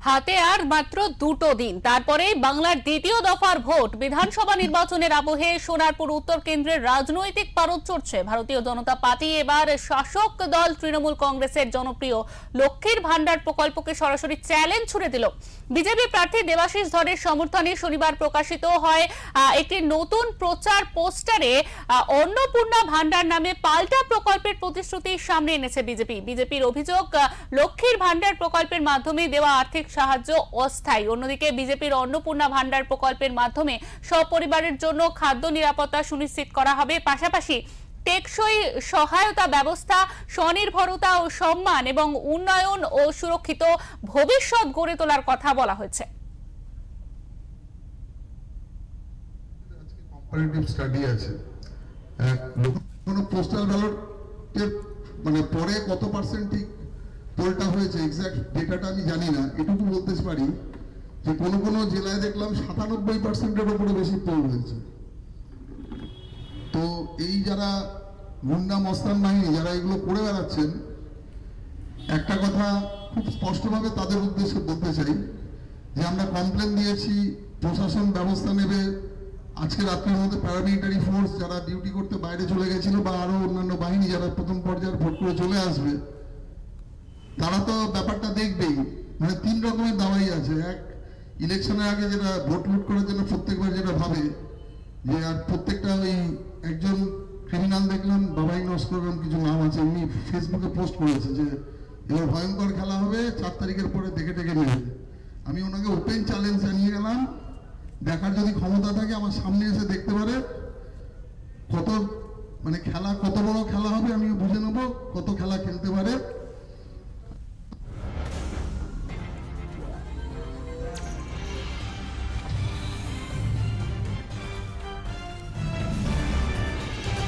হাতে আর মাত্র দুটো দিন, তারপরেই বাংলার দ্বিতীয় দফার ভোট। বিধানসভা নির্বাচনের আবহে সোনারপুর উত্তর কেন্দ্রের রাজনৈতিক পারদ চড়ছে। ভারতীয় জনতা পার্টি এবার শাসক দল তৃণমূল কংগ্রেসের জনপ্রিয় লক্ষ্মীর ভান্ডার প্রকল্পকে সরাসরি চ্যালেঞ্জ ছুড়ে দিল। বিজেপি প্রার্থী দেবাশিস ধরের সমর্থনে শনিবার প্রকাশিত হয় একটি নতুন প্রচার পোস্টারে অন্নপূর্ণা ভান্ডার নামে পাল্টা প্রকল্পের প্রতিশ্রুতি সামনে এনেছে বিজেপির অভিযোগ, লক্ষ্মীর ভান্ডার প্রকল্পের মাধ্যমে দেওয়া আর্থিক সাহায্য অস্থায়ী। অন্যদিকে বিজেপির অন্নপূর্ণা ভান্ডার প্রকল্পের মাধ্যমে সপরিবারের জন্য খাদ্য নিরাপত্তা সুনিশ্চিত করা হবে। পাশাপাশি টেকসই সহায়তা ব্যবস্থা, স্বনির্ভরতা ও সম্মান এবং উন্নয়ন ও সুরক্ষিত ভবিষ্যৎ গড়ে তোলার কথা বলা হয়েছে। কম্পারেটিভ স্টাডি আছে, কোনো পোস্টাল ব্যালটের মানে পরে কত পার্সেন্ট ঠিক পোলটা হয়েছে এক্সাক্ট ডেটাটা আমি জানি না। এটুকু বলতে পারি যে কোনো কোনো জেলায় দেখলাম 97%-এর উপরে বেশি পোল হয়েছে। তো এই যারা গুন্ডা মস্তান বাহিনী যারা এগুলো করে বেড়াচ্ছেন, একটা কথা খুব স্পষ্টভাবে তাদের উদ্দেশ্যে বলতে চাই যে আমরা কমপ্লেন দিয়েছি, প্রশাসন ব্যবস্থা নেবে। আজকে রাত্রের মধ্যে প্যারামিলিটারি ফোর্স যারা ডিউটি করতে বাইরে চলে গেছিল বা আরো অন্যান্য বাহিনী যারা প্রথম পর্যায়ের ভোট করে চলে আসবে, তারা তো ব্যাপারটা দেখবেই। মানে তিন রকমের দাওয়াই আছে। এক, ইলেকশনের আগে যেটা ভোট লুট করার জন্য প্রত্যেকবার যেটা ভাবে যে আর প্রত্যেকটা ওই একজন ক্রিমিনাল দেখলাম, বাবাই নস্কর কিছু নাম আছে, উনি ফেসবুকে পোস্ট করেছে যে এবার ভয়ঙ্কর খেলা হবে, 4 তারিখের পরে দেখে টেকে নেবে। আমি ওনাকে ওপেন চ্যালেঞ্জ জানিয়ে গেলাম, দেখার যদি ক্ষমতা থাকে আমার সামনে এসে দেখতে পারে কত মানে খেলা, কত বড় খেলা হবে, আমিও বুঝে নেবো কত খেলা খেলতে পারে।